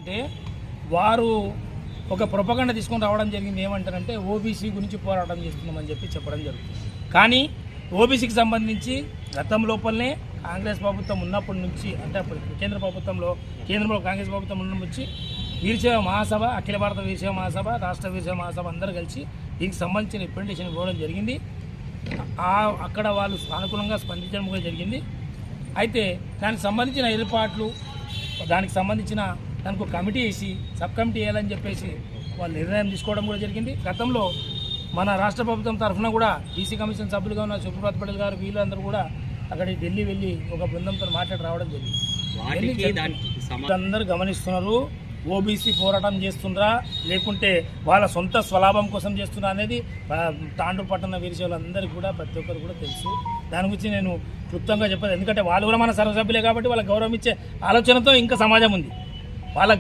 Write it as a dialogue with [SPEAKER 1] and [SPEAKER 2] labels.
[SPEAKER 1] అంటే వారు ఒక ప్రొపగండ తీసుకొని రావడం జరిగింది. ఏమంటారంటే ఓబీసీ గురించి పోరాటం చేస్తున్నామని చెప్పడం జరుగుతుంది. కానీ ఓబీసీకి సంబంధించి గతం లోపలనే కాంగ్రెస్ ప్రభుత్వం ఉన్నప్పటి నుంచి, అంటే అప్పుడు కేంద్రంలో కాంగ్రెస్ ప్రభుత్వం ఉన్నప్పటి నుంచి వీరశైవ మహాసభ, అఖిల భారత వీరశైవ మహాసభ, రాష్ట్ర వీరశైవ మహాసభ అందరూ కలిసి దీనికి సంబంధించిన రిప్రజెంటేషన్ ఇవ్వడం జరిగింది. అక్కడ వాళ్ళు సానుకూలంగా స్పందించడం కూడా జరిగింది. అయితే దానికి సంబంధించిన ఏర్పాట్లు, దానికి ఒక కమిటీ వేసి సబ్ కమిటీ వేయాలని చెప్పేసి వాళ్ళు నిర్ణయం తీసుకోవడం కూడా జరిగింది. గతంలో మన రాష్ట్ర ప్రభుత్వం తరఫున కూడా బీసీ కమిషన్ సభ్యులుగా ఉన్న సుప్రభాత్ పటేల్ గారు వీళ్ళందరూ కూడా అక్కడికి ఢిల్లీ వెళ్ళి ఒక బృందంతో మాట్లాడి రావడం జరిగింది. అందరూ గమనిస్తున్నారు, ఓబీసీ పోరాటం చేస్తుండ్రా లేకుంటే వాళ్ళ సొంత స్వలాభం కోసం చేస్తున్నా అనేది తాండూరు పట్టణ వీరశైవులందరికీ కూడా ప్రతి ఒక్కరు కూడా తెలుసు. దాని గురించి నేను క్లుప్తంగా చెప్పాను. ఎందుకంటే వాళ్ళు కూడా మన సర్వసభ్యులే కాబట్టి వాళ్ళకి గౌరవం ఇచ్చే ఆలోచనతో ఇంకా సమాజం ఉంది. వాళ్ళ